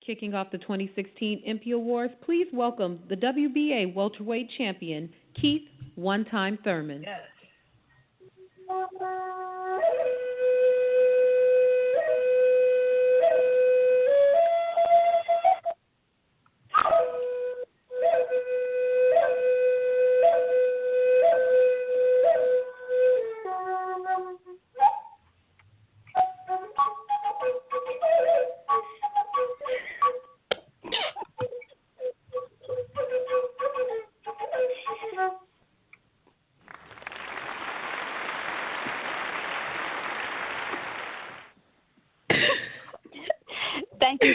Kicking off the 2016 EMPYS Awards, please welcome the WBA welterweight champion, Keith One-Time Thurman. Yes.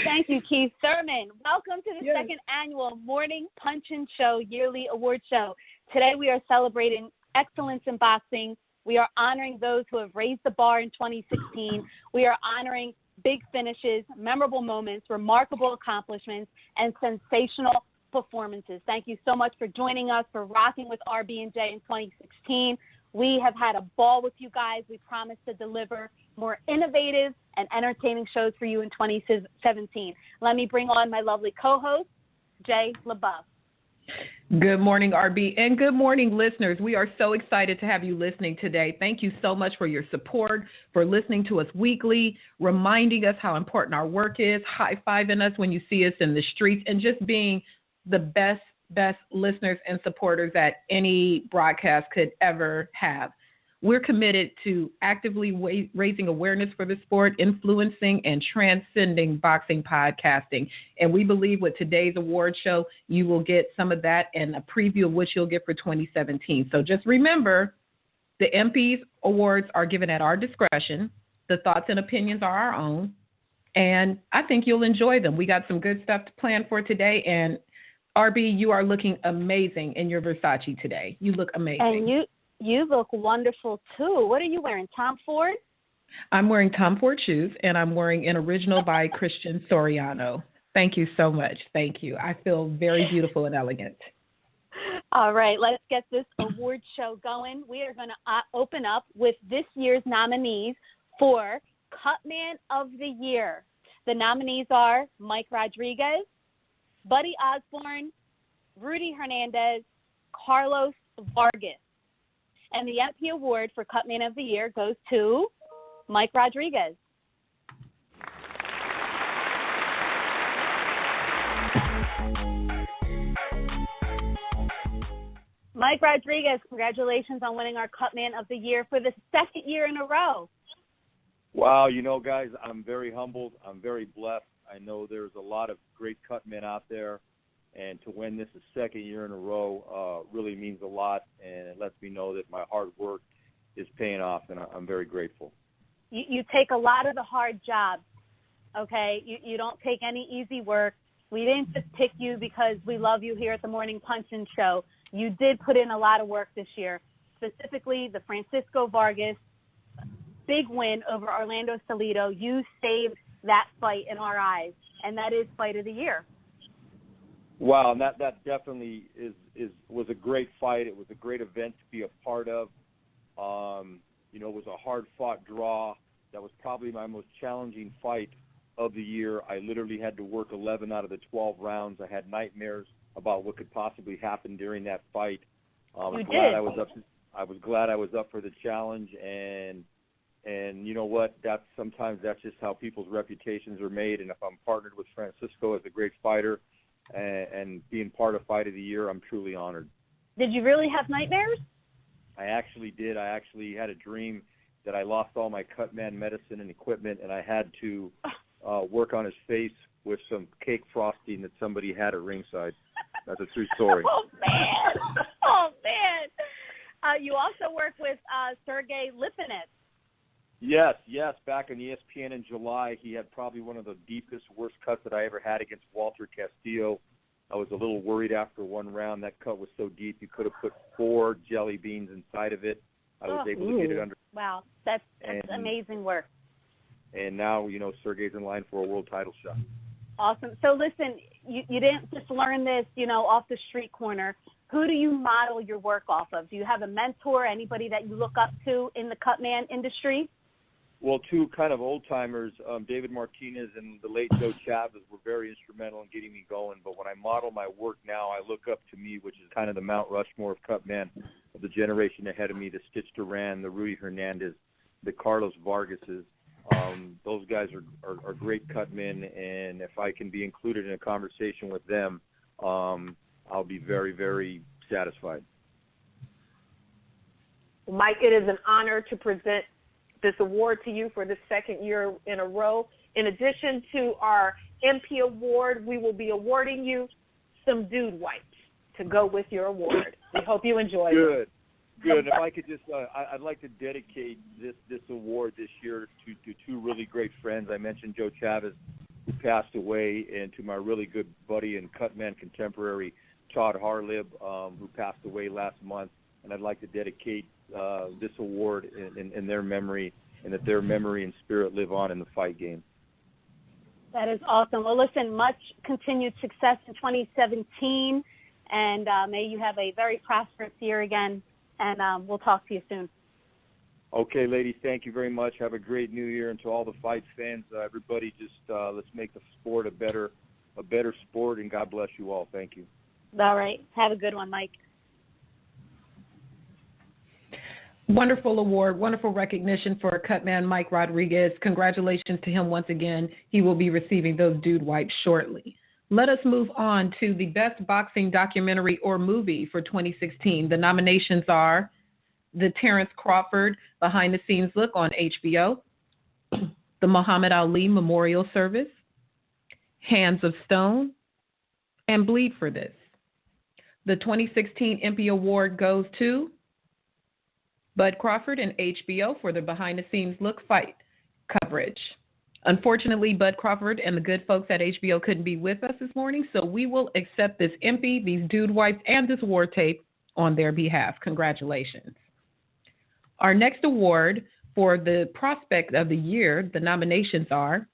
Thank you, Keith Thurman. Welcome to the second annual Morning Punch and Show Yearly Award Show. Today we are celebrating excellence in boxing. We are honoring those who have raised the bar in 2016. We are honoring big finishes, memorable moments, remarkable accomplishments, and sensational performances. Thank you so much for joining us, for rocking with RB&J in 2016. We have had a ball with you guys. We promise to deliver more innovative and entertaining shows for you in 2017. Let me bring on my lovely co-host, Jay LaBeouf. Good morning, RB, and good morning, listeners. We are so excited to have you listening today. Thank you so much for your support, for listening to us weekly, reminding us how important our work is, high-fiving us when you see us in the streets, and just being the best listeners and supporters that any broadcast could ever have. We're committed to actively raising awareness for the sport, influencing and transcending boxing podcasting. And we believe with today's award show, you will get some of that and a preview of what you'll get for 2017. So just remember, the EMPYS Awards are given at our discretion. The thoughts and opinions are our own. And I think you'll enjoy them. We got some good stuff to plan for today. And RB, you are looking amazing in your Versace today. You look amazing. And you look wonderful, too. What are you wearing, Tom Ford? I'm wearing Tom Ford shoes, and I'm wearing an original by Christian Soriano. Thank you so much. Thank you. I feel very beautiful and elegant. All right, let's get this award show going. We are going to open up with this year's nominees for Cutman of the Year. The nominees are Mike Rodriguez, Buddy Osborne, Rudy Hernandez, Carlos Vargas. And the EMPYS Award for Cutman of the Year goes to Mike Rodriguez. Mike Rodriguez, congratulations on winning our Cutman of the Year for the second year in a row. Wow, guys, I'm very humbled. I'm very blessed. I know there's a lot of great cutmen out there, and to win this the second year in a row really means a lot, and it lets me know that my hard work is paying off, and I'm very grateful. You take a lot of the hard jobs, okay? You don't take any easy work. We didn't just pick you because we love you here at the Morning Punch and Show. You did put in a lot of work this year, specifically the Francisco Vargas big win over Orlando Salido. You saved that fight in our eyes, and that is Fight of the Year. Wow, and that definitely was a great fight. It was a great event to be a part of. It was a hard-fought draw. That was probably my most challenging fight of the year. I literally had to work 11 out of the 12 rounds. I had nightmares about what could possibly happen during that fight. I was glad I was up for the challenge, and you know what? That's just how people's reputations are made. And if I'm partnered with Francisco as a great fighter and being part of Fight of the Year, I'm truly honored. Did you really have nightmares? I actually did. I actually had a dream that I lost all my Cutman medicine and equipment, and I had to work on his face with some cake frosting that somebody had at ringside. That's a true story. Oh, man. You also work with Sergey Lipinets. Yes. Back on ESPN in July, he had probably one of the deepest, worst cuts that I ever had against Walter Castillo. I was a little worried after one round. That cut was so deep you could have put 4 jelly beans inside of it. I was able to get it under. Wow, that's amazing work. And now, Sergey's in line for a world title shot. Awesome. So listen, you didn't just learn this, off the street corner. Who do you model your work off of? Do you have a mentor, anybody that you look up to in the Cutman industry? Well, two kind of old timers, David Martinez and the late Joe Chavez, were very instrumental in getting me going. But when I model my work now, I look up to me, which is kind of the Mount Rushmore of cut men of the generation ahead of me, the Stitch Duran, the Rudy Hernandez, the Carlos Vargases. Those guys are great cut men, and if I can be included in a conversation with them, I'll be very, very satisfied. Mike, it is an honor to present this award to you for the second year in a row. In addition to our MP award, we will be awarding you some dude wipes to go with your award. We hope you enjoy it. Good. If I could just, I'd like to dedicate this award this year to two really great friends. I mentioned Joe Chavez, who passed away, and to my really good buddy and cutman contemporary, Todd Harlib, who passed away last month. And I'd like to dedicate this award in their memory, and that their memory and spirit live on in the fight game. That is awesome. Well, listen, much continued success in 2017, and may you have a very prosperous year again, and we'll talk to you soon. Okay, ladies, thank you very much. Have a great new year, and to all the fight fans, everybody, just let's make the sport a better sport, and God bless you all. Thank you. All right. Have a good one, Mike. Wonderful award, wonderful recognition for Cutman Mike Rodriguez. Congratulations to him once again. He will be receiving those dude wipes shortly. Let us move on to the Best Boxing Documentary or Movie for 2016. The nominations are the Terrence Crawford Behind the Scenes Look on HBO, the Muhammad Ali Memorial Service, Hands of Stone, and Bleed for This. The 2016 EMPYS Award goes to Bud Crawford and HBO for the behind-the-scenes look fight coverage. Unfortunately, Bud Crawford and the good folks at HBO couldn't be with us this morning, so we will accept this EMPYS, these dude wipes, and this award tape on their behalf. Congratulations. Our next award for the Prospect of the Year, the nominations are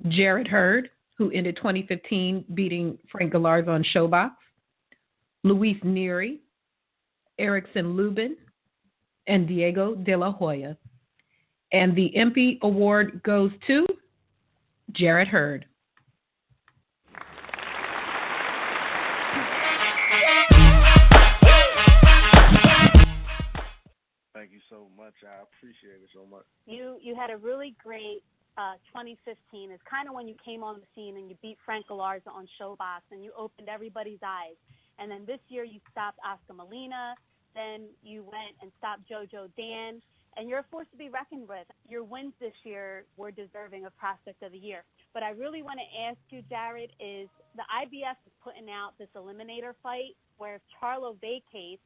Jarrett Hurd, who ended 2015 beating Frank Galarza on Showbox, Luis Neary, Erickson Lubin, and Diego De La Hoya. And the EMPYS Award goes to Jarrett Hurd. Thank you so much. I appreciate it so much. You had a really great 2015. It's kind of when you came on the scene and you beat Frank Galarza on Showbox and you opened everybody's eyes. And then this year you stopped Oscar Molina. Then you went and stopped JoJo Dan, and you're a force to be reckoned with. Your wins this year were deserving of Prospect of the Year. But I really want to ask you, Jared, is the IBF is putting out this eliminator fight where if Charlo vacates,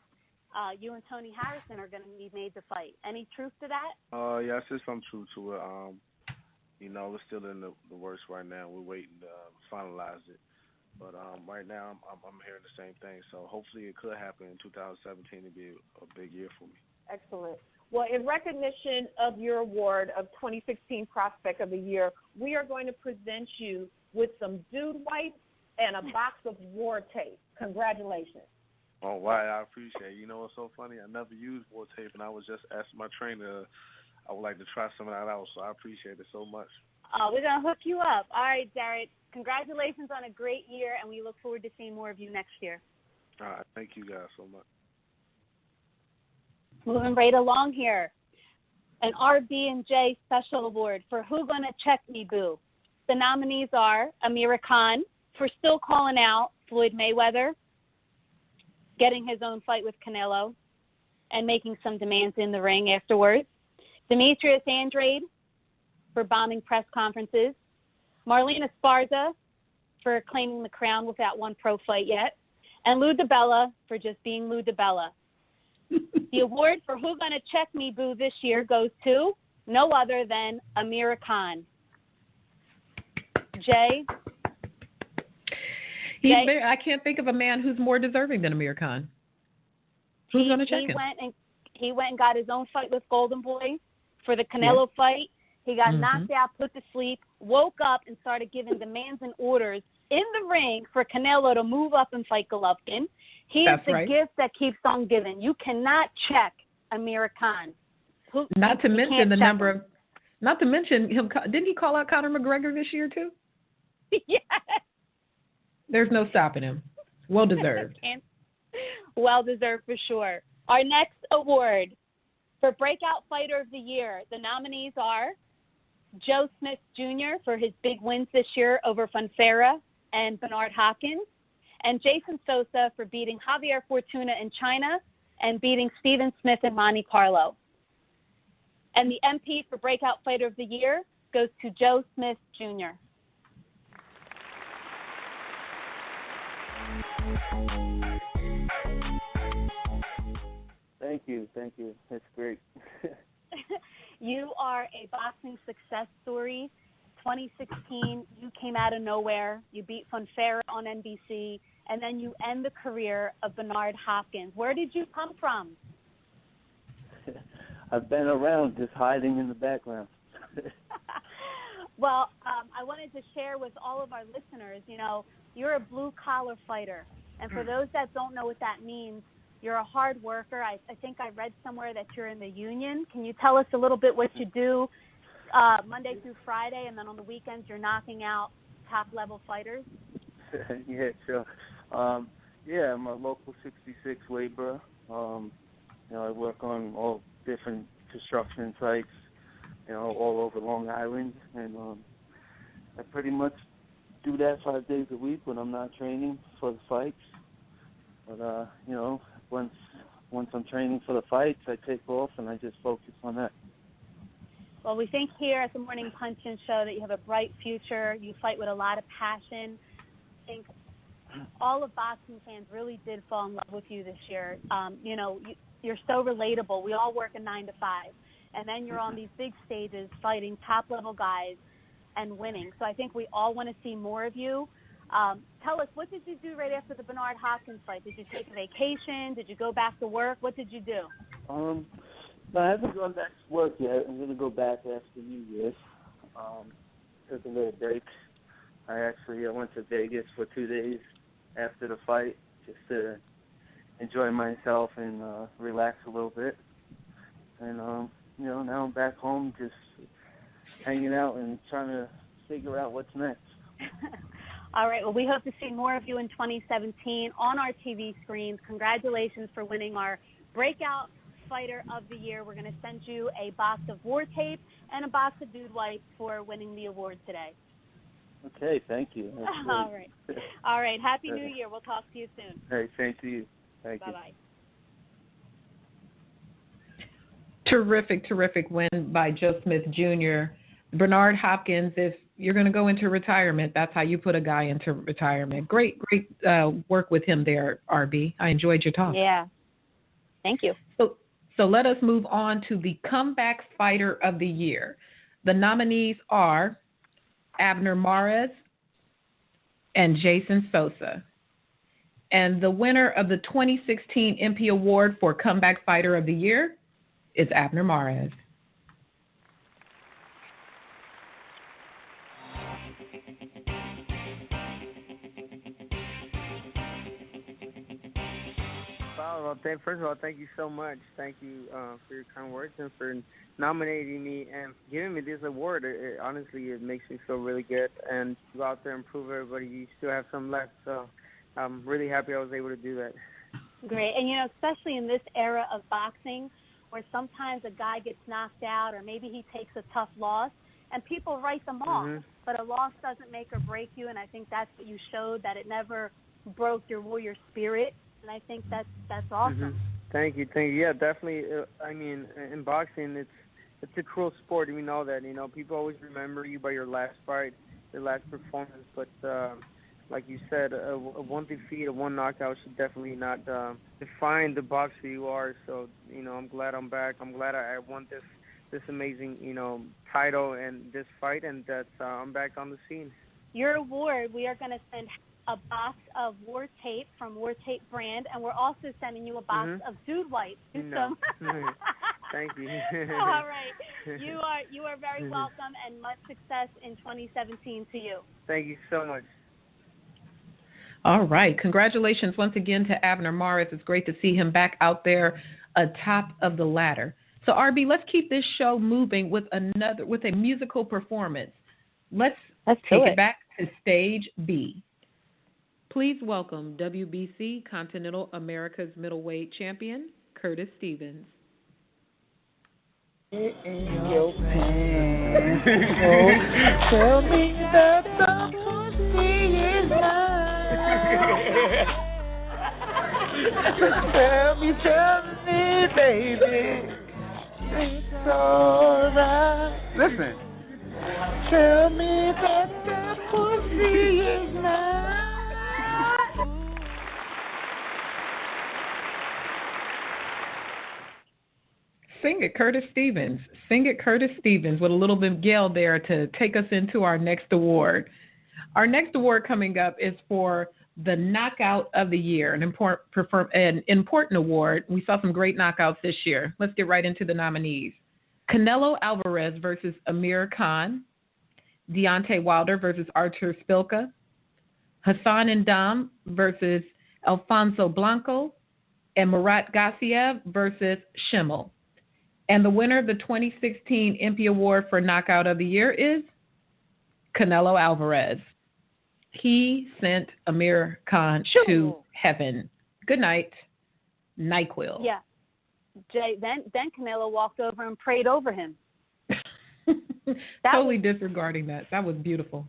you and Tony Harrison are going to be made to fight. Any truth to that? Yes, there's some truth to it. We're still in the works right now. We're waiting to finalize it. But right now, I'm hearing the same thing. So hopefully it could happen in 2017 to be a big year for me. Excellent. Well, in recognition of your award of 2016 Prospect of the Year, we are going to present you with some dude wipes and a box of war tape. Congratulations. Oh, wow, I appreciate it. You know what's so funny? I never used war tape, and I was just asking my trainer I would like to try some of that out, so I appreciate it so much. We're going to hook you up. All right, Jared, congratulations on a great year, and we look forward to seeing more of you next year. All right, thank you guys so much. Moving right along here, an RB&J Special Award for Who Gonna Check Me Boo. The nominees are Amir Khan for still calling out Floyd Mayweather, getting his own fight with Canelo, and making some demands in the ring afterwards. Demetrius Andrade for bombing press conferences. Marlena Esparza for claiming the crown without one pro fight yet. And Lou DiBella for just being Lou DiBella. The award for Who Gonna Check Me Boo this year goes to no other than Amir Khan. Jay? I can't think of a man who's more deserving than Amir Khan. Who's going to check him? He went and got his own fight with Golden Boy for the Canelo fight. He got knocked out, put to sleep, woke up, and started giving demands and orders in the ring for Canelo to move up and fight Golovkin. He is the gift that keeps on giving. You cannot check Amir Khan. Not to mention the number of Not to mention him. Didn't he call out Conor McGregor this year too? Yes. There's no stopping him. Well deserved. Well deserved for sure. Our next award for Breakout Fighter of the Year, the nominees are Joe Smith Jr. for his big wins this year over Fonfara and Bernard Hopkins, and Jason Sosa for beating Javier Fortuna in China and beating Steven Smith in Monte Carlo. And the MP for Breakout Fighter of the Year goes to Joe Smith Jr. Thank you. That's great. You are a boxing success story. 2016, you came out of nowhere. You beat Fonfara on NBC, and then you end the career of Bernard Hopkins. Where did you come from? I've been around, just hiding in the background. Well, I wanted to share with all of our listeners, you're a blue-collar fighter. And for those that don't know what that means, you're a hard worker. I think I read somewhere that you're in the union. Can you tell us a little bit what you do Monday through Friday, and then on the weekends you're knocking out top-level fighters? Yeah, sure. I'm a local 66 laborer. I work on all different construction sites, all over Long Island, and I pretty much do that 5 days a week when I'm not training for the fights. But once I'm training for the fights, I take off and I just focus on that. Well, we think here at the Morning Punch-In Show that you have a bright future. You fight with a lot of passion. I think all of boxing fans really did fall in love with you this year. You're so relatable. We all work a 9 to 5, and then you're on these big stages fighting top-level guys and winning. So I think we all want to see more of you. Tell us, what did you do right after the Bernard Hopkins fight? Did you take a vacation? Did you go back to work? What did you do? No, I haven't gone back to work yet. I'm going to go back after New Year's. Took a little break. I went to Vegas for 2 days after the fight just to enjoy myself and relax a little bit. And, now I'm back home just hanging out and trying to figure out what's next. All right. Well, we hope to see more of you in 2017 on our TV screens. Congratulations for winning our Breakout Fighter of the Year. We're going to send you a box of war tape and a box of dude wipes for winning the award today. Okay. Thank you. All right. All right. Happy New Year. We'll talk to you soon. Hey, same to you. Thank you. Bye-bye. Terrific win by Joe Smith Jr. Bernard Hopkins, if you're going to go into retirement, that's how you put a guy into retirement. Great work with him there, RB. I enjoyed your talk. Yeah. Thank you. So let us move on to the Comeback Fighter of the Year. The nominees are Abner Mares and Jason Sosa. And the winner of the 2016 EMPYS Award for Comeback Fighter of the Year is Abner Mares. Well, first of all, thank you so much. Thank you for your kind words and for nominating me and giving me this award. Honestly, it makes me feel really good. And go out there and prove everybody you still have some left. So I'm really happy I was able to do that. Great. And, especially in this era of boxing where sometimes a guy gets knocked out or maybe he takes a tough loss and people write them off. Mm-hmm. But a loss doesn't make or break you, and I think that's what you showed, that it never broke your warrior spirit. And I think that's awesome. Mm-hmm. Thank you. Yeah, definitely. In boxing, it's a cruel sport. We know that. People always remember you by your last fight, your last performance. But like you said, a one defeat, a one knockout should definitely not define the boxer you are. So I'm glad I'm back. I'm glad I won this amazing title and this fight, and that I'm back on the scene. Your award, we are going to send a box of war tape from War Tape brand, and we're also sending you a box of dude wipes. Thank you. All right. You are very welcome, and much success in 2017 to you. Thank you so much. All right. Congratulations once again to Abner Mares. It's great to see him back out there atop of the ladder. So RB, let's keep this show moving with a musical performance. Let's take it back to stage B. Please welcome WBC Continental America's middleweight champion, Curtis Stevens. In your pants. Oh, tell me that the pussy is mine. Tell me, baby, it's alright. Listen. Tell me that the pussy is mine. Sing it, Curtis Stevens. Sing it, Curtis Stevens, with a little bit of Gail there to take us into our next award. Our next award coming up is for the Knockout of the Year, an important award. We saw some great knockouts this year. Let's get right into the nominees. Canelo Alvarez versus Amir Khan. Deontay Wilder versus Artur Spilka. Hassan N'Dam versus Alfonso Blanco. And Murat Gassiev versus Schimmel. And the winner of the 2016 EMPYS Award for Knockout of the Year is Canelo Alvarez. He sent Amir Khan to heaven. Good night, NyQuil. Yeah. Jay, then Canelo walked over and prayed over him. Totally disregarding that. That was beautiful.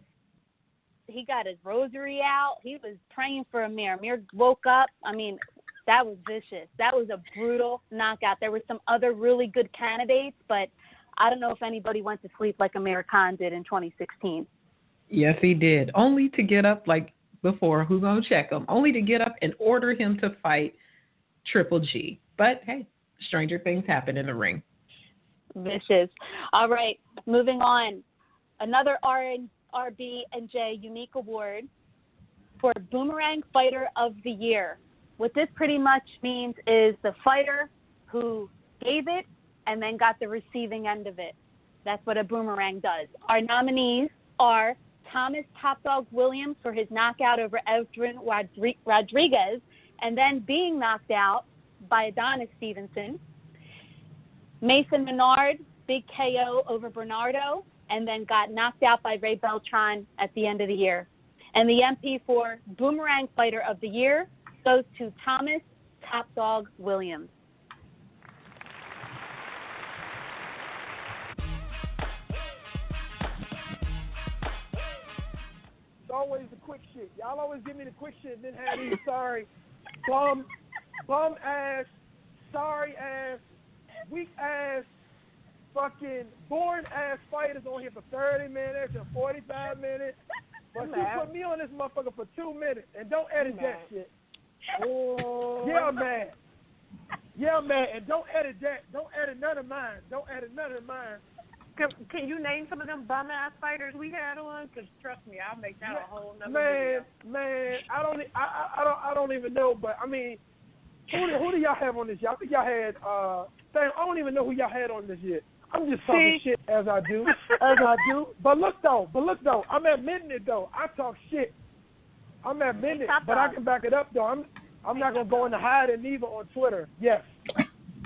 He got his rosary out. He was praying for Amir. Amir woke up. I mean, that was vicious. That was a brutal knockout. There were some other really good candidates, but I don't know if anybody went to sleep like Amir Khan did in 2016. Yes, he did. Only to get up like before, who's going to check him? Only to get up and order him to fight Triple G. But, hey, stranger things happen in the ring. Vicious. All right, moving on. Another RB&J unique award for Boomerang Fighter of the Year. What this pretty much means is the fighter who gave it and then got the receiving end of it. That's what a boomerang does. Our nominees are Thomas Top Dog Williams for his knockout over Edwin Rodriguez and then being knocked out by Adonis Stevenson. Mason Menard, big KO over Bernardo, and then got knocked out by Ray Beltran at the end of the year. And the MP for Boomerang Fighter of the Year goes to Thomas Top Dog Williams. It's always the quick shit. Y'all always give me the quick shit and then have these sorry, bum ass, sorry ass, weak ass, fucking boring ass fighters on here for 30 minutes and 45 minutes. But you put me on this motherfucker for 2 minutes and don't edit that shit. Oh. Yeah, man. Yeah, man. And don't edit that. Don't edit none of mine. Can you name some of them bum ass fighters we had on? Because trust me, I'll make that a whole nother video. Man, I don't even know. But I mean, who do y'all have on this? Y'all think y'all had? I don't even know who y'all had on this yet. I'm just talking shit as I do. But look though, I'm admitting it though. I talk shit. I'm admitting it, but I can back it up though. I'm not gonna go into hiding neither on Twitter. Yes.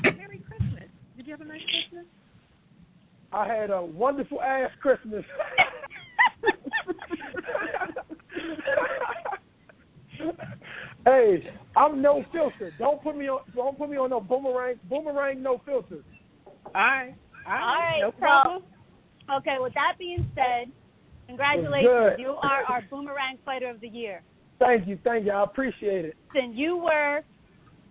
Merry Christmas. Did you have a nice Christmas? I had a wonderful ass Christmas. Hey, I'm no filter. Don't put me on no boomerang no filter. All right. No problem. Okay, with that being said, congratulations. You are our Boomerang Fighter of the Year. Thank you. I appreciate it. And you were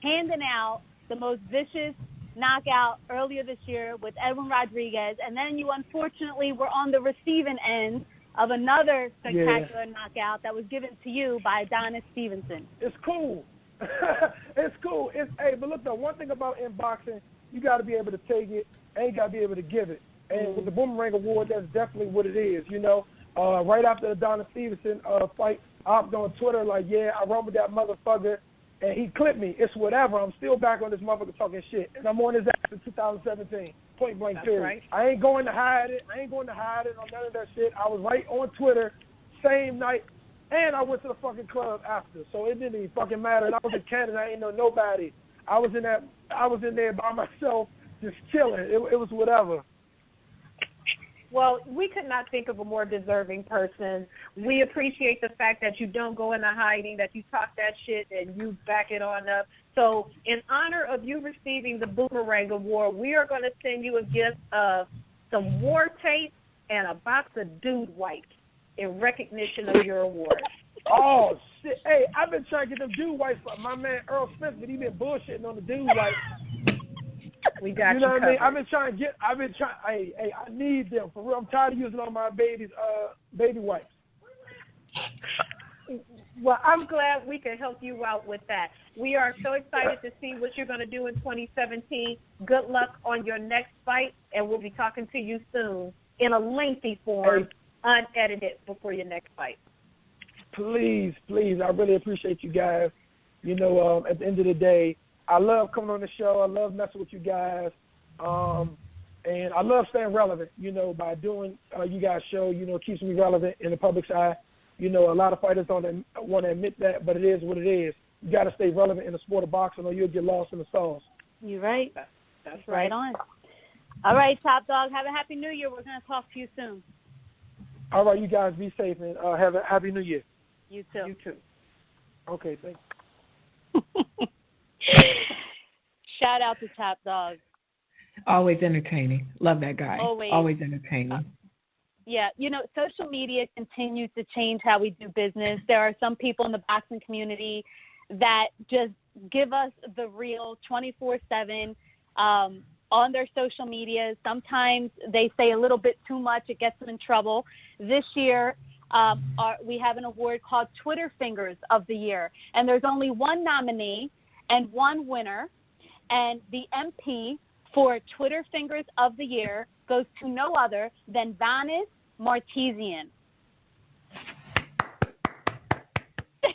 handing out the most vicious knockout earlier this year with Edwin Rodriguez, and then you unfortunately were on the receiving end of another spectacular knockout that was given to you by Adonis Stevenson. It's cool. It's cool. Hey, but look, though, one thing about in boxing, you got to be able to take it and you got to be able to give it. And with the Boomerang Award, that's definitely what it is, you know. Right after the Adonis Stevenson fight, I hopped on Twitter like, yeah, I run with that motherfucker, and he clipped me. It's whatever. I'm still back on this motherfucker talking shit. And I'm on his ass in 2017, point blank period. Right. I ain't going to hide it. on none of that shit. I was right on Twitter same night, and I went to the fucking club after. So it didn't even fucking matter. And I was in Canada. I ain't know nobody. I was in there by myself, just chilling. It was whatever. Well, we could not think of a more deserving person. We appreciate the fact that you don't go into hiding, that you talk that shit and you back it on up. So in honor of you receiving the Boomerang Award, we are going to send you a gift of some war tape and a box of dude wipes in recognition of your award. Oh, shit. Hey, I've been trying to get them dude wipes for my man Earl Smith, but he been bullshitting on the dude wipes. We got you know what I mean? covered. Hey, I need them for real. I'm tired of using all my baby wipes. Well, I'm glad we can help you out with that. We are so excited to see what you're going to do in 2017. Good luck on your next fight, and we'll be talking to you soon in a lengthy form, unedited, before your next fight. Please, I really appreciate you guys. You know, at the end of the day, I love coming on the show. I love messing with you guys. And I love staying relevant, you know, by doing you guys' show. You know, it keeps me relevant in the public's eye. You know, a lot of fighters don't want to admit that, but it is what it is. You got to stay relevant in the sport of boxing or you'll get lost in the sauce. You're right. That's right on. All right, Top Dog, have a Happy New Year. We're going to talk to you soon. All right, you guys be safe and have a Happy New Year. You too. You too. Okay, thanks. Shout out to Top Dog. Always entertaining. Love that guy. Always entertaining. Yeah, you know, social media continues to change how we do business. There are some people in the boxing community that just give us the real 24/7 on their social media. Sometimes they say a little bit too much. It gets them in trouble. This year, we have an award called Twitter Fingers of the Year, and there's only one nominee and one winner, and the MP for Twitter Fingers of the Year goes to no other than Vanis Martesian.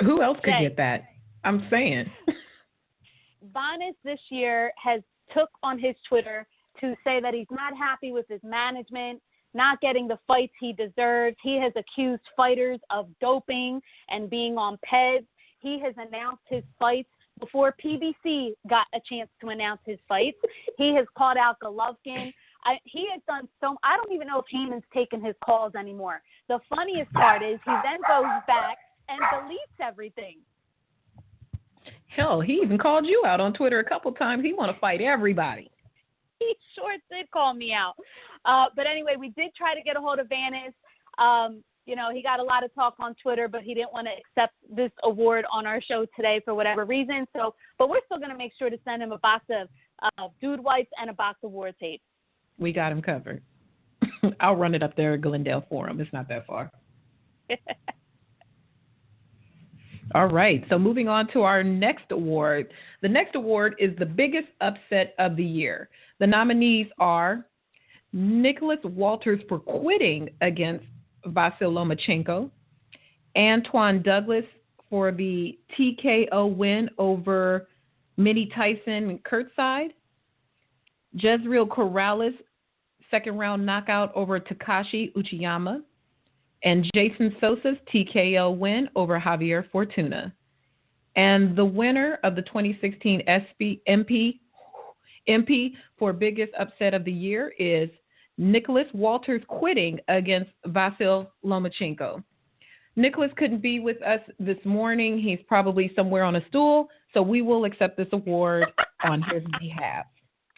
Who else could get that? I'm saying. Vanis this year has took on his Twitter to say that he's not happy with his management, not getting the fights he deserves. He has accused fighters of doping and being on PEDs. He has announced his fights before PBC got a chance to announce his fights. He has called out Golovkin. He has done so. I don't even know if Heyman's taken his calls anymore. The funniest part is he then goes back and deletes everything. Hell, he even called you out on Twitter a couple times. He want to fight everybody. He sure did call me out. But anyway, we did try to get a hold of Vanis. You know, he got a lot of talk on Twitter, but he didn't want to accept this award on our show today for whatever reason. But we're still going to make sure to send him a box of dude wipes and a box of war tape. We got him covered. I'll run it up there at Glendale for him. It's not that far. All right. So moving on to our next award. The next award is the biggest upset of the year. The nominees are Nicholas Walters for quitting against Vasyl Lomachenko, Antoine Douglas for the TKO win over Minnie Tyson Kurtzside, Jezreel Corrales second round knockout over Takashi Uchiyama, and Jason Sosa's TKO win over Javier Fortuna. And the winner of the 2016 MP for biggest upset of the year is Nicholas Walters quitting against Vasyl Lomachenko. Nicholas couldn't be with us this morning. He's probably somewhere on a stool, so we will accept this award on his behalf.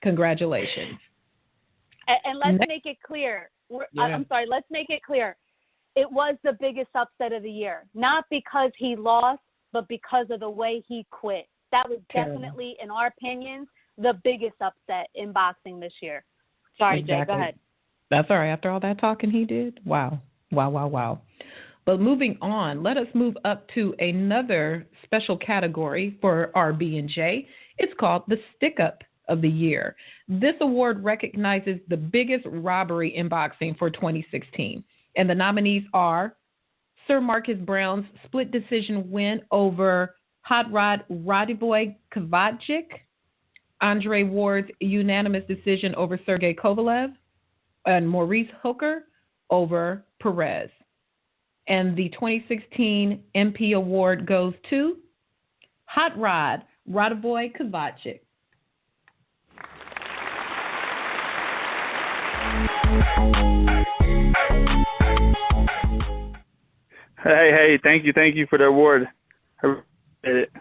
Congratulations. And let's make it clear. Let's make it clear. It was the biggest upset of the year, not because he lost, but because of the way he quit. That was definitely, in our opinions, the biggest upset in boxing this year. Sorry, exactly. Jay, go ahead. That's all right. After all that talking he did, wow. But moving on, let us move up to another special category for RB&J. It's called the Stick-Up of the Year. This award recognizes the biggest robbery in boxing for 2016. And the nominees are Sir Marcus Brown's split decision win over Hot Rod Radivoy Kovacic, Andre Ward's unanimous decision over Sergey Kovalev, and Maurice Hooker over Perez. And the 2016 MP award goes to Hot Rod Radivoy Kovacic. Hey, thank you for the award. I appreciate it.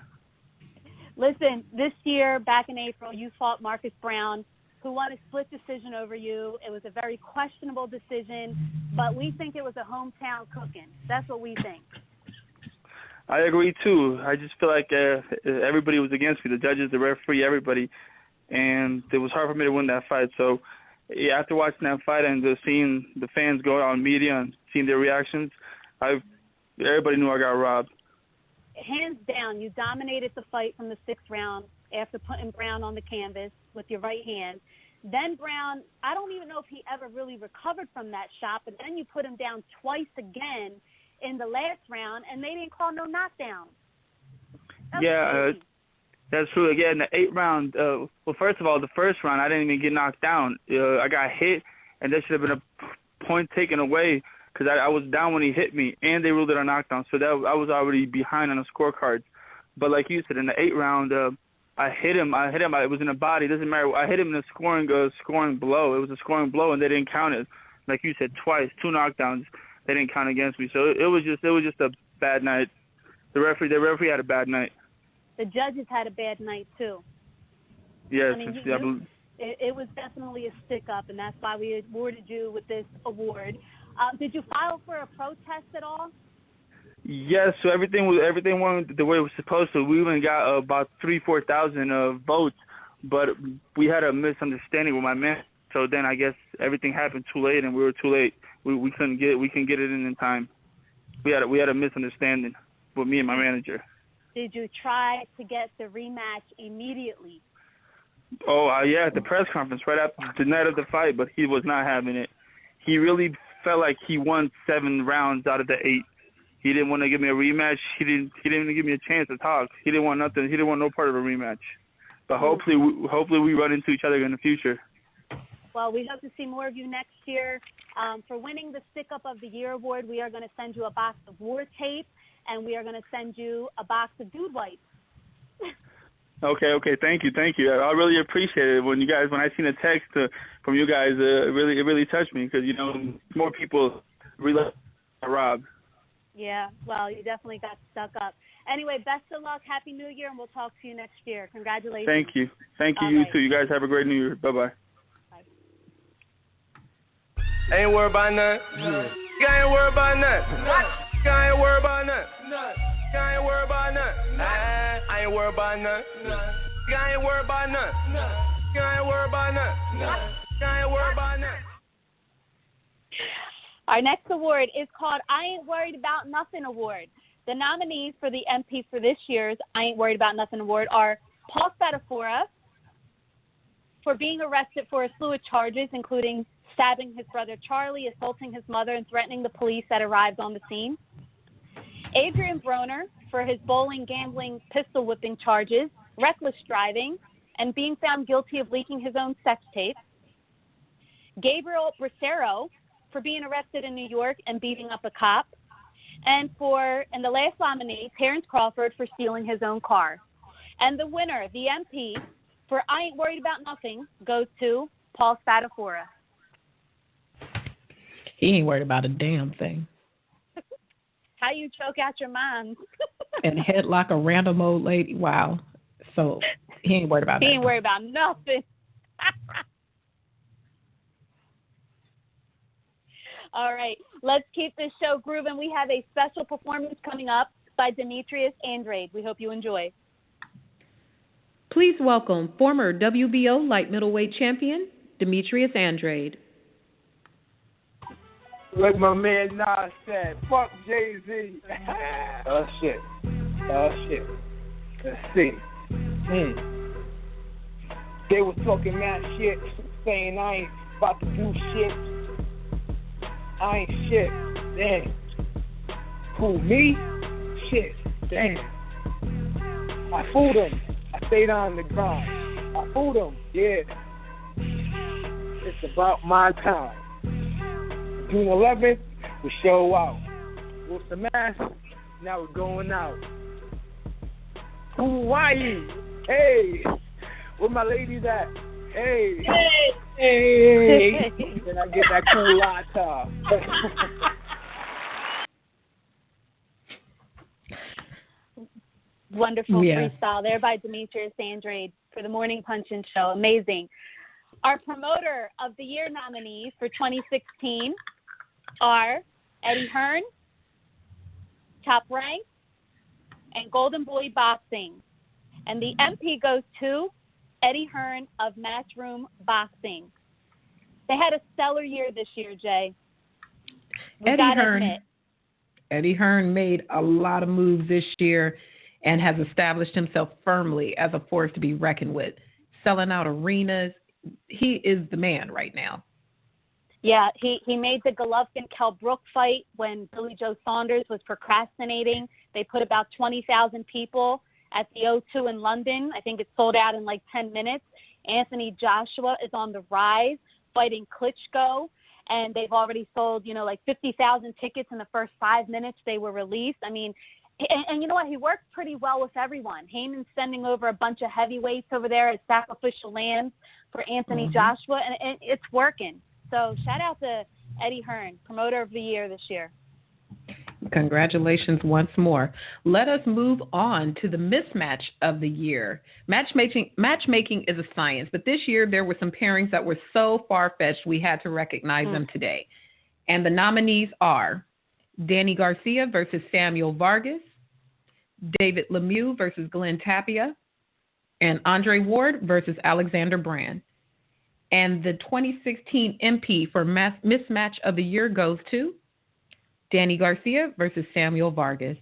Listen, this year, back in April, you fought Marcus Brown, who won a split decision over you. It was a very questionable decision, but we think it was a hometown cooking. That's what we think. I agree, too. I just feel like everybody was against me, the judges, the referee, everybody, and it was hard for me to win that fight. So yeah, after watching that fight and seeing the fans go out on media and seeing their reactions, everybody knew I got robbed. Hands down, you dominated the fight from the 6th round after putting Brown on the canvas with your right hand. Then Brown, I don't even know if he ever really recovered from that shot, but then you put him down twice again in the last round, and they didn't call no knockdown. That's true. Again, the 8th round, well, first of all, the first round, I didn't even get knocked down. I got hit, and that should have been a point taken away because I was down when he hit me, and they ruled it a knockdown. So I was already behind on the scorecards. But like you said, in the 8th round, I hit him. It was in the body. It doesn't matter. I hit him in a scoring blow. It was a scoring blow, and they didn't count it. Like you said, twice, 2 knockdowns. They didn't count against me. So it was just a bad night. The referee had a bad night. The judges had a bad night too. Yes, I mean, it was definitely a stick-up, and that's why we awarded you with this award. Did you file for a protest at all? Yes, so everything went the way it was supposed to. We even got about 3,000-4,000 votes, but we had a misunderstanding with my man. So then I guess everything happened too late, and we were too late. We couldn't get it in time. We had a misunderstanding with me and my manager. Did you try to get the rematch immediately? Oh, yeah, at the press conference right after the night of the fight, but he was not having it. He really felt like he won 7 rounds out of the 8. He didn't want to give me a rematch. He didn't even give me a chance to talk. He didn't want nothing. He didn't want no part of a rematch. But hopefully we run into each other in the future. Well, we hope to see more of you next year. For winning the Stick Up of the Year award, we are going to send you a box of war tape, and we are going to send you a box of dude wipes. Okay. Thank you. I really appreciate it when I seen a text from you guys. It really touched me because more people really Rob. Yeah, well, you definitely got stuck up. Anyway, best of luck. Happy New Year, and we'll talk to you next year. Congratulations. Thank you. All You right. too. You guys have a great New Year. Bye-bye. I ain't worried about nothing. I ain't worried about nothing. I ain't worried about nothing. I ain't worried about nothing. I ain't worried about nothing. I ain't worried about nothing. I ain't worried about nothing. I ain't worried about nothing. Our next award is called I Ain't Worried About Nothing Award. The nominees for the EMPYS for this year's I Ain't Worried About Nothing Award are Paul Spadafora for being arrested for a slew of charges, including stabbing his brother Charlie, assaulting his mother, and threatening the police that arrived on the scene. Adrian Broner for his bowling, gambling, pistol whipping charges, reckless driving, and being found guilty of leaking his own sex tape. Gabriel Bracero for being arrested in New York and beating up a cop. And the last nominee, Terrence Crawford, for stealing his own car. And the winner, the MP, for I Ain't Worried About Nothing, goes to Paul Spadafora. He ain't worried about a damn thing. How you choke out your mom. And headlock a random old lady. Wow. So he ain't worried about that. He ain't worried about nothing. All right, let's keep this show grooving. We have a special performance coming up by Demetrius Andrade. We hope you enjoy. Please welcome former WBO light middleweight champion, Demetrius Andrade. Like my man Nas said, fuck Jay-Z. Oh, shit. Let's see. They was talking mad shit, saying I ain't about to do shit. I ain't shit. Damn. Who, me? Shit. Damn. I fooled them. I stayed on the grind. I fooled them. Yeah. It's about my time. June 11th, we show out. With the mask, now we're going out. Hawaii. Hey. Where my ladies at? Hey. Hey, then I get that cool lata. Wonderful freestyle there by Demetrius Andrade for the Morning Punch-In Show. Amazing. Our Promoter of the Year nominees for 2016 are Eddie Hearn, Top Rank, and Golden Boy Boxing. And the MP goes to Eddie Hearn of Matchroom Boxing. They had a stellar year this year, Jay. Eddie Hearn made a lot of moves this year and has established himself firmly as a force to be reckoned with, selling out arenas. He is the man right now. Yeah, he made the Golovkin-Kell Brook fight when Billy Joe Saunders was procrastinating. They put about 20,000 people at the O2 in London. I think it sold out in like 10 minutes. Anthony Joshua is on the rise, fighting Klitschko, and they've already sold, like 50,000 tickets in the first 5 minutes they were released. I mean, and you know what? He works pretty well with everyone. Heyman's sending over a bunch of heavyweights over there as sacrificial lambs for Anthony Joshua, and it's working. So shout out to Eddie Hearn, Promoter of the Year this year. Congratulations once more. Let us move on to the mismatch of the year. Matchmaking is a science, but this year there were some pairings that were so far-fetched we had to recognize them today. And the nominees are Danny Garcia versus Samuel Vargas, David Lemieux versus Glenn Tapia, and Andre Ward versus Alexander Brand. And the 2016 MP for Mismatch of the Year goes to Danny Garcia versus Samuel Vargas.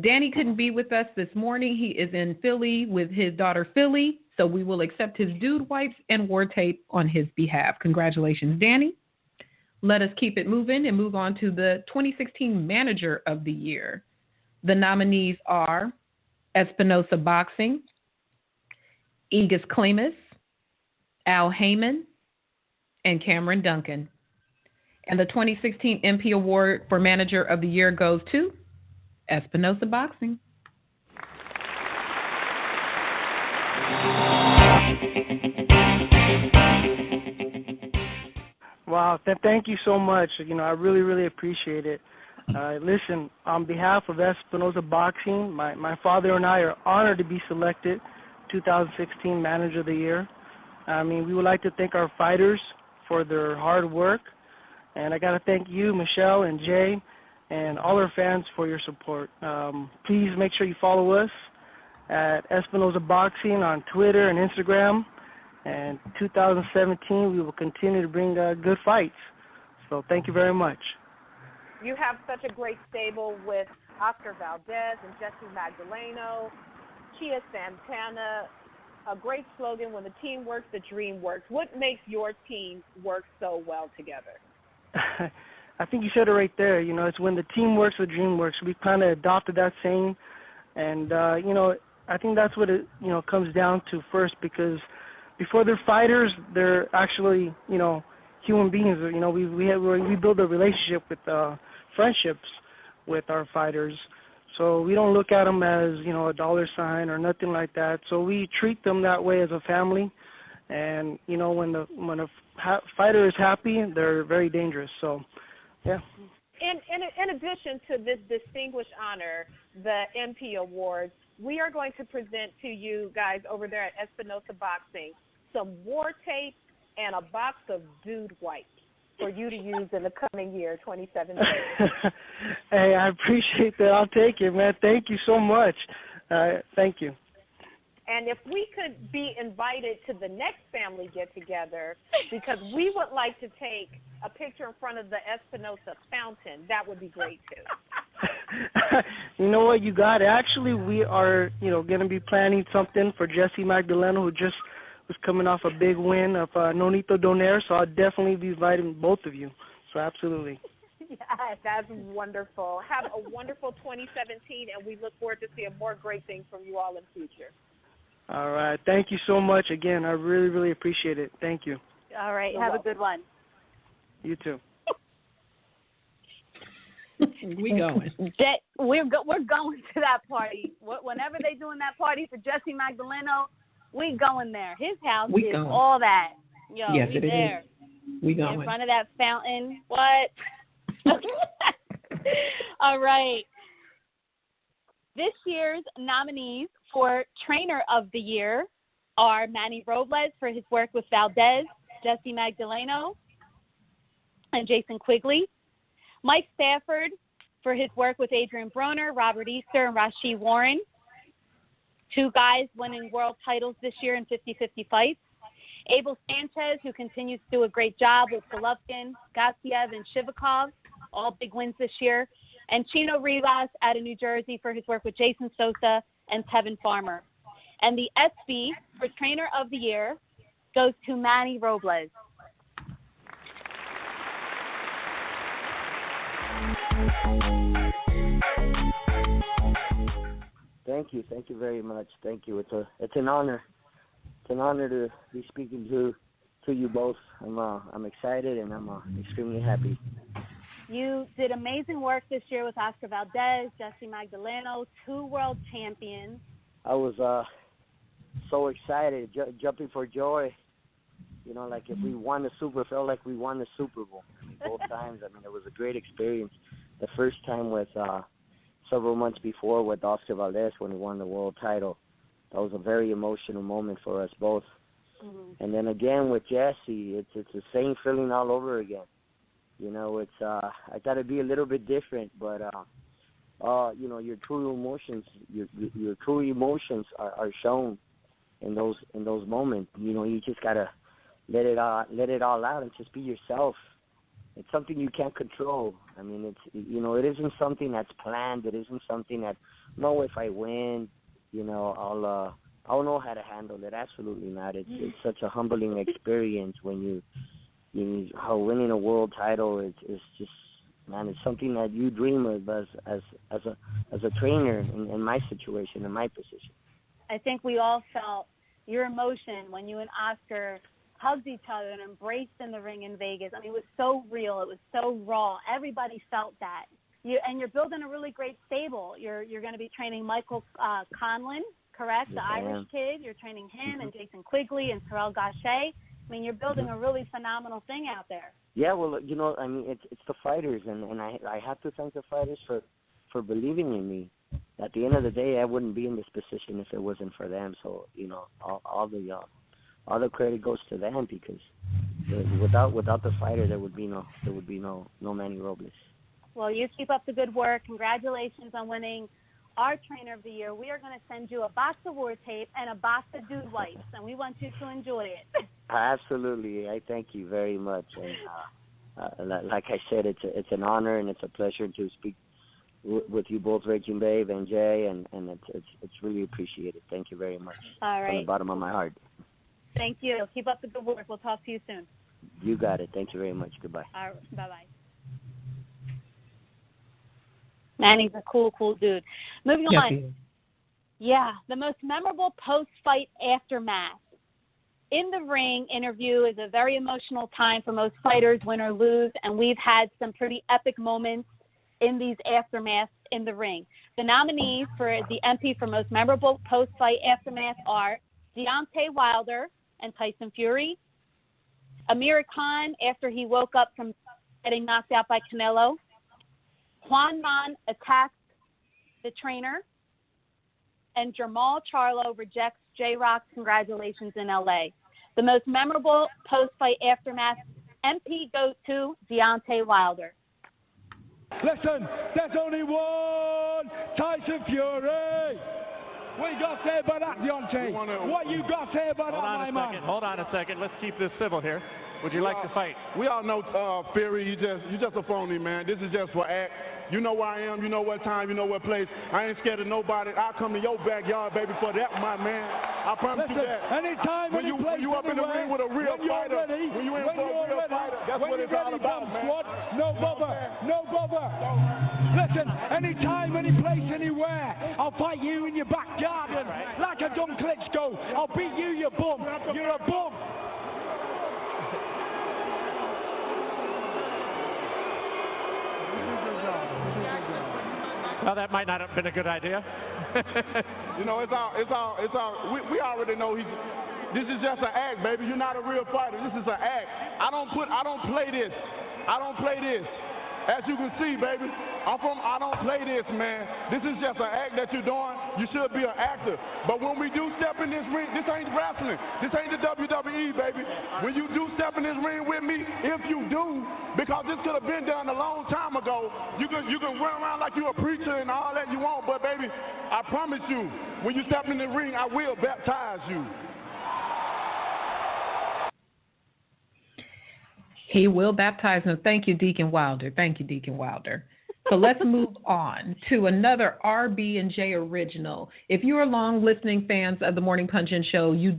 Danny couldn't be with us this morning. He is in Philly with his daughter Philly, so we will accept his dude wipes and war tape on his behalf. Congratulations, Danny. Let us keep it moving and move on to the 2016 Manager of the Year. The nominees are Espinosa Boxing, Aegis Clemus, Al Heyman, and Cameron Duncan. And the 2016 MP Award for Manager of the Year goes to Espinosa Boxing. Wow, thank you so much. I really, really appreciate it. Listen, on behalf of Espinosa Boxing, my father and I are honored to be selected 2016 Manager of the Year. We would like to thank our fighters for their hard work. And I got to thank you, Michelle and Jay, and all our fans for your support. Please make sure you follow us at Espinosa Boxing on Twitter and Instagram. And 2017, we will continue to bring good fights. So thank you very much. You have such a great stable with Oscar Valdez and Jesse Magdaleno, Chia Santana. A great slogan, when the team works, the dream works. What makes your team work so well together? I think you said it right there. It's when the team works, the dream works. We kind of adopted that saying. And, I think that's what it, comes down to first, because before they're fighters, they're actually, human beings. We build a relationship with friendships with our fighters. So we don't look at them as, a dollar sign or nothing like that. So we treat them that way as a family. And, when a fighter is happy, they're very dangerous. So, yeah. In addition to this distinguished honor, the MP Awards, we are going to present to you guys over there at Espinosa Boxing some war tape and a box of dude wipes for you to use in the coming year, 2017. Hey, I appreciate that. I'll take it, man. Thank you so much. Thank you. And if we could be invited to the next family get-together, because we would like to take a picture in front of the Espinosa fountain, that would be great, too. You know what? You got it. Actually, we are, going to be planning something for Jesse Magdaleno, who just was coming off a big win of Nonito Donaire, so I'll definitely be inviting both of you. So absolutely. Yeah, that's wonderful. Have a wonderful 2017, and we look forward to seeing more great things from you all in the future. All right. Thank you so much. Again, I really, really appreciate it. Thank you. All right. Have a good one. You too. We going. We're going to that party. Whenever they doing that party for Jesse Magdaleno, we going there. His house is all that. Yo, yes, we it there. is. We going. In front of that fountain. What? All right. This year's nominees for Trainer of the Year are Manny Robles for his work with Valdez, Jesse Magdaleno, and Jason Quigley. Mike Stafford for his work with Adrian Broner, Robert Easter, and Rasheed Warren. 2 guys winning world titles this year in 50-50 fights. Abel Sanchez, who continues to do a great job with Golovkin, Gassiev, and Shivakov, all big wins this year. And Chino Rivas out of New Jersey for his work with Jason Sosa and Tevin Farmer. And the SB for Trainer of the Year goes to Manny Robles. Thank you very much. Thank you. It's an honor. It's an honor to be speaking to you both. I'm excited and I'm extremely happy. You did amazing work this year with Oscar Valdez, Jesse Magdaleno, 2 world champions. I was so excited, jumping for joy. You know, like if we won the felt like we won the Super Bowl. Both times. I mean, it was a great experience. The first time was several months before with Oscar Valdez when he won the world title. That was a very emotional moment for us both. Mm-hmm. And then again with Jesse, it's the same feeling all over again. You know, it's I got to be a little bit different, but you know, your true emotions, your true emotions are shown in those moments. You know, you just gotta let it all out and just be yourself. It's something you can't control. I mean, it's, you know, it isn't something that's planned. It isn't something that, no, if I win, you know, I'll know how to handle it. Absolutely not. It's such a humbling experience when how winning a world title is just, man, it's something that you dream of as a trainer in my situation, in my position. I think we all felt your emotion when you and Oscar hugged each other and embraced in the ring in Vegas. I mean, it was so real. It was so raw. Everybody felt that. You're building a really great stable. You're going to be training Michael Conlon, correct? Yes, the Irish kid. You're training him and Jason Quigley and Terrell Gaucher. I mean, you're building a really phenomenal thing out there. Yeah, well, you know, I mean, it's the fighters, and I have to thank the fighters for believing in me. At the end of the day, I wouldn't be in this position if it wasn't for them. So, you know, all the credit goes to them, because without the fighter, there would be no Manny Robles. Well, you keep up the good work. Congratulations on winning our Trainer of the Year. We are going to send you a box of war tape and a box of dude wipes, and we want you to enjoy it. Absolutely. I thank you very much. And like I said, it's an honor and it's a pleasure to speak with you both, Raging Babe and Jay, and it's really appreciated. Thank you very much. All right. From the bottom of my heart. Thank you. Keep up the good work. We'll talk to you soon. You got it. Thank you very much. Goodbye. All right. Bye-bye. Manny's a cool dude. Moving on. Yeah, the most memorable post-fight aftermath. In the ring interview is a very emotional time for most fighters, win or lose, and we've had some pretty epic moments in these aftermaths in the ring. The nominees for the MP for most memorable post-fight aftermath are Deontay Wilder and Tyson Fury, Amir Khan after he woke up from getting knocked out by Canelo, Juan Mon attacks the trainer, and Jermall Charlo rejects J-Rock's congratulations in L.A. The most memorable post-fight aftermath MP goes to Deontay Wilder. Listen, there's only one Tyson Fury. What you got to say about that, Deontay? What you got to say about that, my man? Hold on a second. Let's keep this civil here. Would you like to fight? We all know Fury. You just a phony, man. This is just for act. You know where I am. You know what time. You know what place. I ain't scared of nobody. I'll come to your backyard, baby, for that, my man. I promise you that. Anytime, when you up in the ring with a real fighter, when you in for a real fighter, that's what it's all about, man. Squad, no bother. Listen, anytime, any place, anywhere, I'll fight you in your back garden. Like a dumb Klitschko. I'll beat you, you bum. You're a bum. Well, that might not have been a good idea. You know, it's all. We already know This is just an act, baby. You're not a real fighter. This is an act. I don't play this. I don't play this. As you can see, baby, I don't play this, man. This is just an act that you're doing. You should be an actor. But when we do step in this ring, this ain't wrestling. This ain't the WWE, baby. When you do step in this ring with me, if you do, because this could have been done a long time ago, you can run around like you a preacher and all that you want, but baby, I promise you, when you step in the ring, I will baptize you. He will baptize them. Thank you, Deacon Wilder. Thank you, Deacon Wilder. So let's move on to another RB&J original. If you are long listening fans of the Morning Punch-In Show, you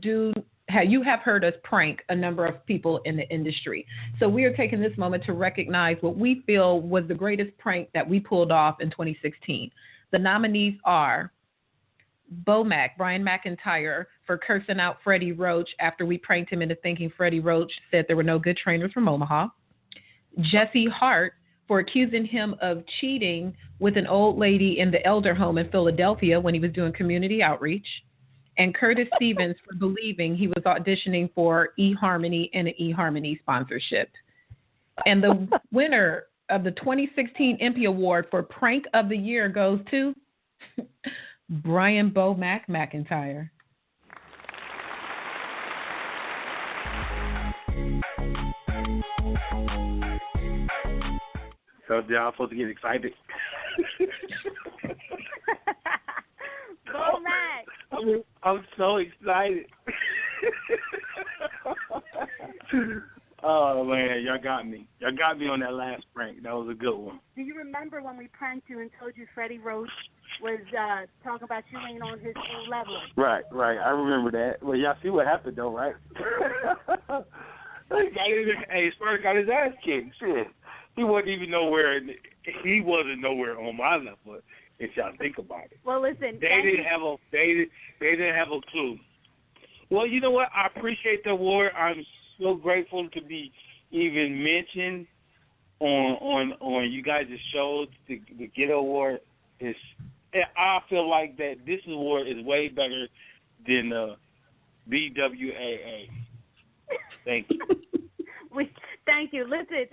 have heard us prank a number of people in the industry. So we are taking this moment to recognize what we feel was the greatest prank that we pulled off in 2016. The nominees are Brian McIntyre, for cursing out Freddie Roach after we pranked him into thinking Freddie Roach said there were no good trainers from Omaha. Jesse Hart, for accusing him of cheating with an old lady in the elder home in Philadelphia when he was doing community outreach. And Curtis Stevens, for believing he was auditioning for eHarmony and an eHarmony sponsorship. And the winner of the 2016 EMPYS Award for Prank of the Year goes to Brian McIntyre. So y'all supposed to get excited. Bo Mac. I'm so excited. Oh man, y'all got me. Y'all got me on that last prank. That was a good one. Do you remember when we pranked you and told you Freddie Roach was talking about you ain't on his full level? Right. I remember that. Well, y'all see what happened though, right? Hey, Spurs got his ass kicked. Shit. He wasn't even nowhere. He wasn't nowhere on my level. If y'all think about it. Well, listen. They didn't have a clue. Well, you know what? I appreciate the award. I'm so grateful to be even mentioned on you guys' show. The get award is. I feel like that this award is way better than the BWAA. Thank you. Thank you. Listen.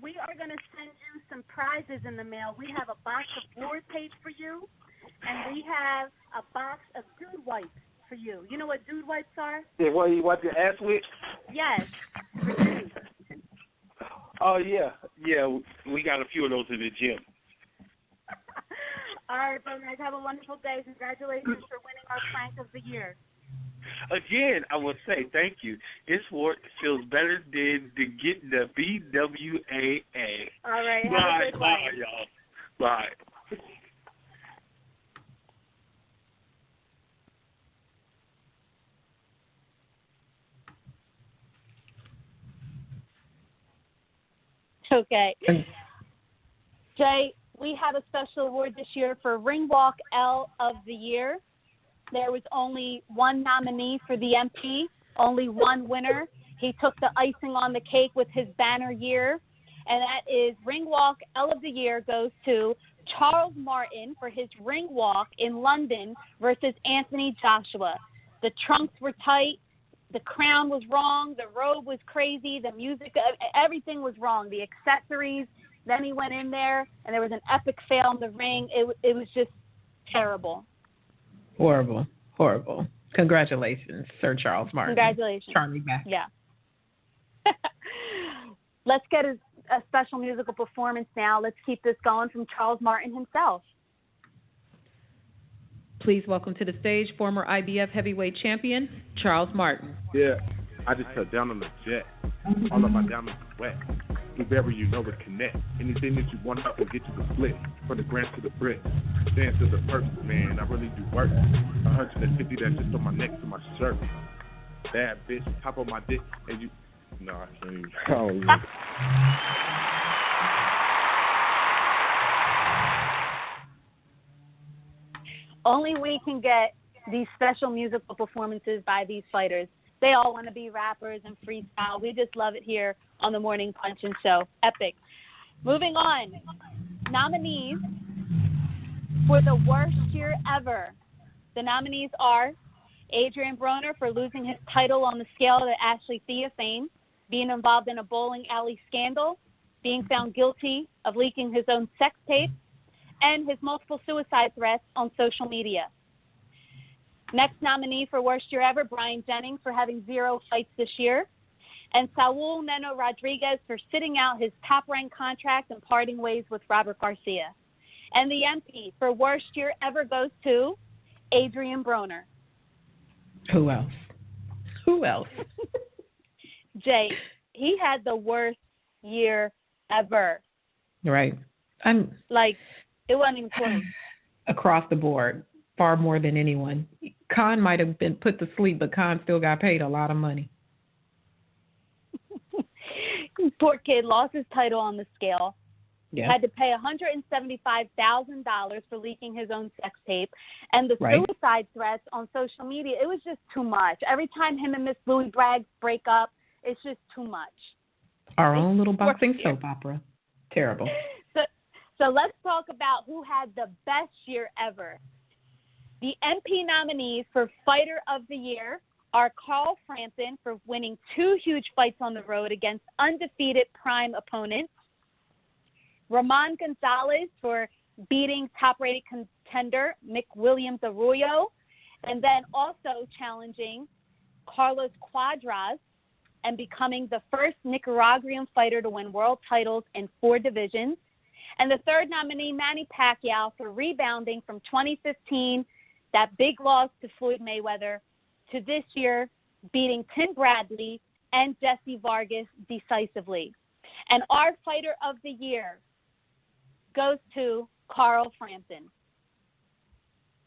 We are going to send you some prizes in the mail. We have a box of war tape for you, and we have a box of dude wipes for you. You know what dude wipes are? Yeah, what you wipe your ass with? Yes. For dudes. Oh, yeah. Yeah, we got a few of those in the gym. All right, so guys, have a wonderful day. Congratulations for winning our prank of the year. Again, I will say thank you. This award feels better than to get the BWAA. All right. Bye, have a good bye, one. y'all. Bye. Okay. Jay, we have a special award this year for Ring Walk L of the Year. There was only one nominee for the MP, only one winner. He took the icing on the cake with his banner year, and that is Ring Walk L of the Year goes to Charles Martin for his ring walk in London versus Anthony Joshua. The trunks were tight. The crown was wrong. The robe was crazy. The music, everything was wrong. The accessories. Then he went in there, and there was an epic fail in the ring. It was just terrible. Horrible. Congratulations, Sir Charles Martin. Congratulations. Charlie back. Yeah. Let's get a special musical performance now. Let's keep this going from Charles Martin himself. Please welcome to the stage former IBF heavyweight champion, Charles Martin. Yeah, I just touched down on the jet. All of my diamonds are wet. Blueberry, you know it connect. Anything that you want, I can get you to split. From the grants to the bricks. Dance to the purse, man. I really do work. 150, that's just on my neck to my shirt. Bad bitch, top on my dick, and you. No, I can't even. Oh, yeah. Only we can get these special musical performances by these fighters. They all want to be rappers and freestyle. We just love it here on the Morning Punch-In Show. Epic. Moving on. Nominees for the worst year ever. The nominees are Adrian Broner for losing his title on the scale to Ashley Thea fame, being involved in a bowling alley scandal, being found guilty of leaking his own sex tape, and his multiple suicide threats on social media. Next nominee for worst year ever, Brian Jennings for having 0 fights this year, and Saul Neno Rodriguez for sitting out his top-ranked contract and parting ways with Robert Garcia. And the MP for worst year ever goes to Adrian Broner. Who else? Who else? Jay, he had the worst year ever. Right. Like, it wasn't even close. Across the board, far more than anyone. Khan might have been put to sleep, but Khan still got paid a lot of money. Poor kid lost his title on the scale. Yeah. Had to pay $175,000 for leaking his own sex tape. And the suicide threats on social media, it was just too much. Every time him and Miss Louie Braggs break up, it's just too much. Our own little boxing soap opera. Terrible. So let's talk about who had the best year ever. The MP nominees for Fighter of the Year are Carl Frampton for winning 2 huge fights on the road against undefeated prime opponents, Ramon Gonzalez for beating top-rated contender Mick Williams Arroyo, and then also challenging Carlos Cuadras and becoming the first Nicaraguan fighter to win world titles in 4 divisions. And the third nominee, Manny Pacquiao, for rebounding from 2015, that big loss to Floyd Mayweather, to this year beating Tim Bradley and Jesse Vargas decisively. And our Fighter of the Year goes to Carl Frampton.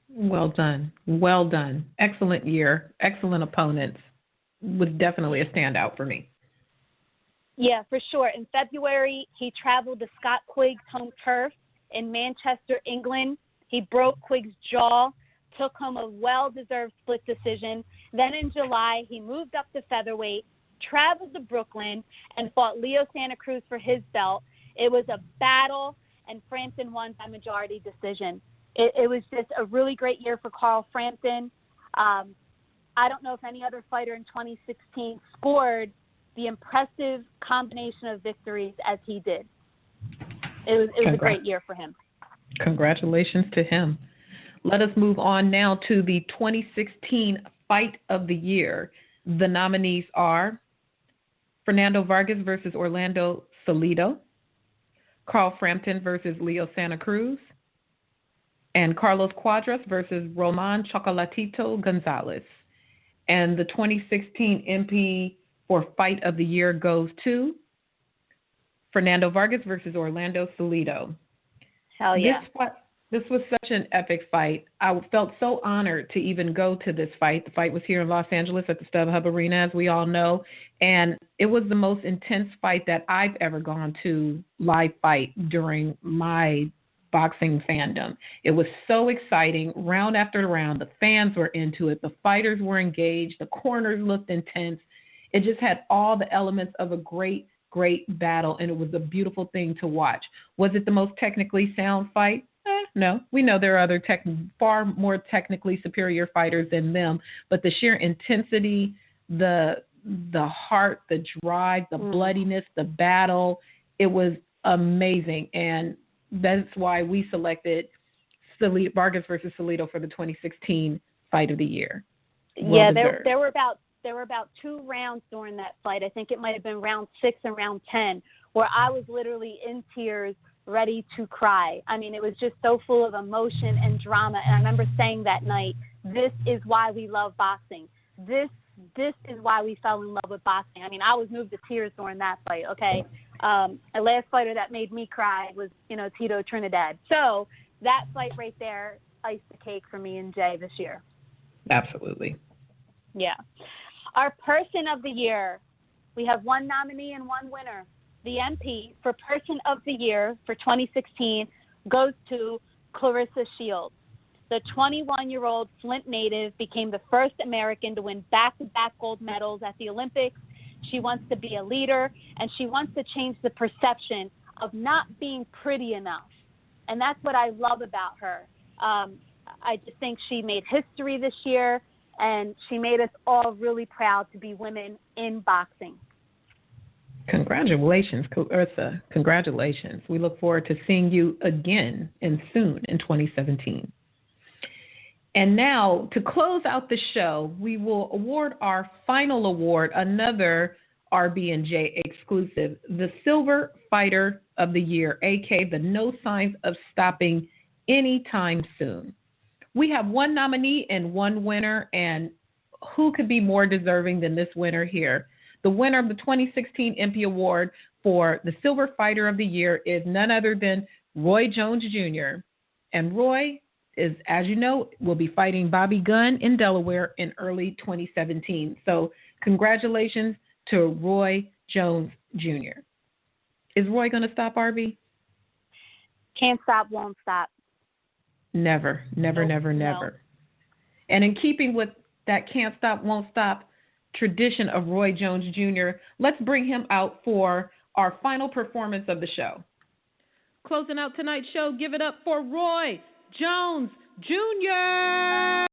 Well done. Well done. Excellent year. Excellent opponents. Was definitely a standout for me. Yeah, for sure. In February, he traveled to Scott Quigg's home turf in Manchester, England. He broke Quigg's jaw, took home a well-deserved split decision. Then in July, he moved up to featherweight, traveled to Brooklyn, and fought Leo Santa Cruz for his belt. It was a battle, and Frampton won by majority decision. It was just a really great year for Carl Frampton. I don't know if any other fighter in 2016 scored the impressive combination of victories as he did. It was a great year for him. Congratulations to him. Let us move on now to the 2016 Fight of the Year. The nominees are Fernando Vargas versus Orlando Salido, Carl Frampton versus Leo Santa Cruz, and Carlos Cuadras versus Roman Chocolatito Gonzalez. And the 2016 MP for Fight of the Year goes to Fernando Vargas versus Orlando Salido. Hell yeah. This was such an epic fight. I felt so honored to even go to this fight. The fight was here in Los Angeles at the StubHub Arena, as we all know. And it was the most intense fight that I've ever gone to live fight during my boxing fandom. It was so exciting. Round after round, the fans were into it. The fighters were engaged. The corners looked intense. It just had all the elements of a great battle, and it was a beautiful thing to watch. Was it the most technically sound fight? No. We know there are other far more technically superior fighters than them, but the sheer intensity, the heart, the drive, the bloodiness, the battle, it was amazing. And that's why we selected Vargas versus Salido for the 2016 Fight of the Year. Yeah, there were about 2 rounds during that fight. I think it might have been round 6 and round 10, where I was literally in tears, ready to cry. I mean, it was just so full of emotion and drama. And I remember saying that night, this is why we love boxing. This is why we fell in love with boxing. I mean, I was moved to tears during that fight, okay? A last fighter that made me cry was, Tito Trinidad. So that fight right there iced the cake for me and Jay this year. Absolutely. Yeah. Our Person of the Year, we have 1 nominee and 1 winner. The MP for Person of the Year for 2016 goes to Clarissa Shields. The 21-year-old Flint native became the first American to win back-to-back gold medals at the Olympics. She wants to be a leader, and she wants to change the perception of not being pretty enough. And that's what I love about her. I just think she made history this year, and she made us all really proud to be women in boxing. Congratulations, Ursa. Congratulations. We look forward to seeing you again and soon in 2017. And now, to close out the show, we will award our final award, another RB&J exclusive, the Silver Fighter of the Year, aka the No Signs of Stopping Anytime Soon. We have one nominee and one winner, and who could be more deserving than this winner here? The winner of the 2016 EMPY Award for the Silver Fighter of the Year is none other than Roy Jones Jr. And Roy is, as you know, will be fighting Bobby Gunn in Delaware in early 2017. So congratulations to Roy Jones Jr. Is Roy going to stop, RB? Can't stop, won't stop. Never, never, Nope, never, no. never. And in keeping with that can't stop, won't stop tradition of Roy Jones Jr., let's bring him out for our final performance of the show. Closing out tonight's show, give it up for Roy Jones Jr.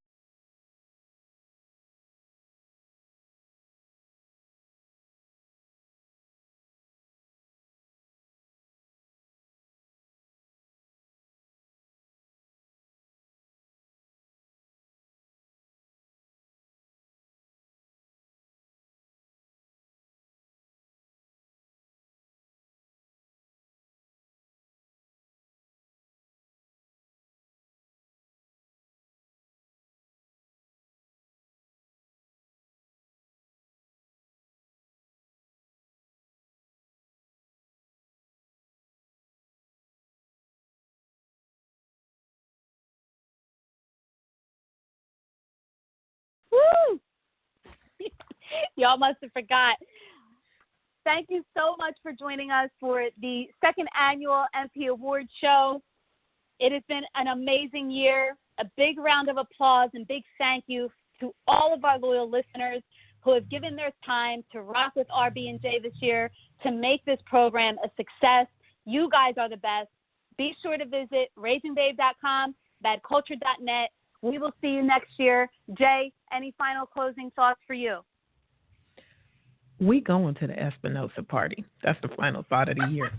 Woo! Y'all must have forgot. Thank you so much for joining us for the second annual EMPY Award Show. It has been an amazing year. A big round of applause and big thank you to all of our loyal listeners who have given their time to rock with RB&J this year to make this program a success. You guys are the best. Be sure to visit raisingbabe.com, badculture.net. We will see you next year. Jay, any final closing thoughts for you? We going to the Espinosa party. That's the final thought of the year.